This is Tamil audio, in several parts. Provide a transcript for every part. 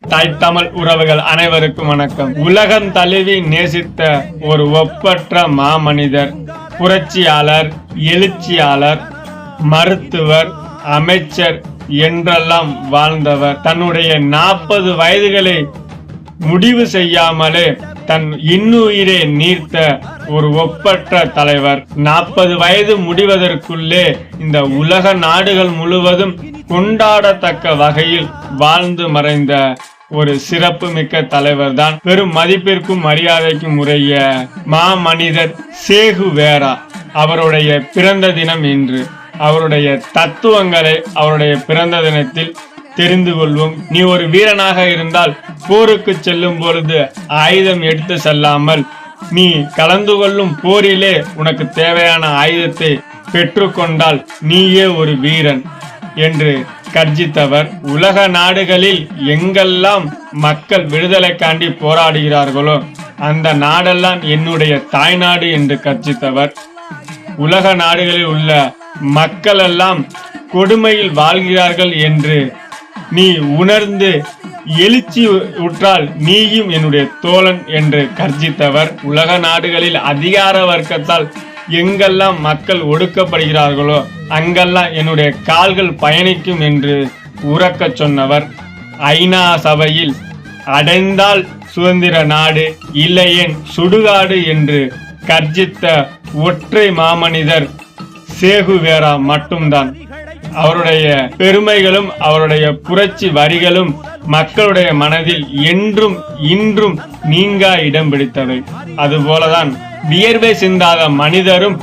தாய் தமிழ் உறவுகள் அனைவருக்கும் வணக்கம். உலகம் தழுவி நேசித்த ஒரு ஒப்பற்ற மாமனிதர், புரட்சியாளர், எழுச்சியாளர், மருத்துவர், அமைச்சர் என்றெல்லாம் வாழ்ந்தவர். தன்னுடைய 40 வயதுகளை முடிவு செய்யாமலே தன் இன்னுயிரை நீர்த்த ஒரு ஒப்பற்ற தலைவர். 40 வயது முடிவதற்குள்ளே இந்த உலக நாடுகள் முழுவதும் கொண்டாடத்தக்க வகையில் வாழ்ந்து மறைந்த ஒரு சிறப்பு மிக்க தலைவர் தான் பெரும் மதிப்பிற்கும் மரியாதைக்கும் உரிய மாமனிதர் சேகுவேரா. அவருடைய பிறந்த தினம் இன்று. அவருடைய தத்துவங்களை அவருடைய பிறந்த தினத்தில் தெரிந்து கொள்வோம். நீ ஒரு வீரனாக இருந்தால் போருக்கு செல்லும் பொழுது ஆயுதம் எடுத்து செல்லாமல் நீ கலந்து கொள்ளும் போரிலே உனக்கு தேவையான ஆயுதத்தை பெற்றுக்கொண்டால் நீயே ஒரு வீரன் என்று கர்ஜித்தவர். உலக நாடுகளில் எங்கெல்லாம் மக்கள் விடுதலைக்காண்டி போராடுகிறார்களோ அந்த நாடெல்லாம் என்னுடைய தாய்நாடு என்று கர்ஜித்தவர். உலக நாடுகளில் உள்ள மக்கள் எல்லாம் கொடுமையில் வாழ்கிறார்கள் என்று நீ உணர்ந்து எழுச்சி உற்றால் நீயும் என்னுடைய தோழன் என்று கர்ஜித்தவர். உலக நாடுகளில் அதிகார வர்க்கத்தால் எங்கெல்லாம் மக்கள் ஒடுக்கப்படுகிறார்களோ அங்கெல்லாம் என்னுடைய கால்கள் பயணிக்கும் என்று உறக்க சொன்னவர். ஐநா சபையில் அடைந்தால் சுதந்திர நாடு, இல்லையேன் சுடுகாடு என்று கர்ஜித்த ஒற்றை மாமனிதர் சேகுவேரா மட்டும்தான். அவருடைய பெருமைகளும் அவருடைய புரட்சி வரிகளும் மக்களுடைய மனதில் என்றும் இன்றும் நீங்கா இடம் பிடித்தவை. அதுபோலதான் வியர்வை சிந்தாத மனிதரும்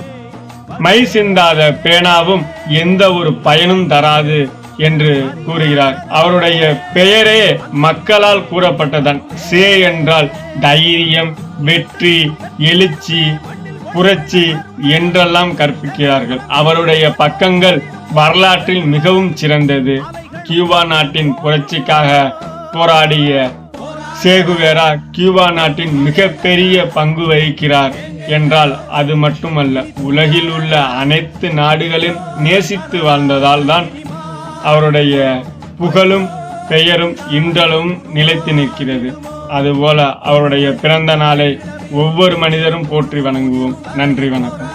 மை சிந்தாத பேனாவும் எந்த ஒரு பயனும் தராது என்று கூறுகிறார். அவருடைய பெயரே மக்களால் கூறப்பட்டதான். சே என்றால் தைரியம், வெற்றி, எழுச்சி, புரட்சி என்றெல்லாம் கற்பிக்கிறார்கள். அவருடைய பக்கங்கள் வரலாற்றில் மிகவும் சிறந்தது. கியூபா நாட்டின் புரட்சிக்காக போராடிய சேகுவேரா கியூபா நாட்டின் மிகப்பெரிய பங்கு வகிக்கிறார் என்றால் அது மட்டுமல்ல, உலகில் உள்ள அனைத்து நாடுகளையும் நேசித்து வாழ்ந்ததால் தான் அவருடைய புகழும் பெயரும் இன்றளவும் நிலைத்து நிற்கிறது. அதுபோல அவருடைய பிறந்த நாளை ஒவ்வொரு மனிதரும் போற்றி வணங்குவோம். நன்றி, வணக்கம்.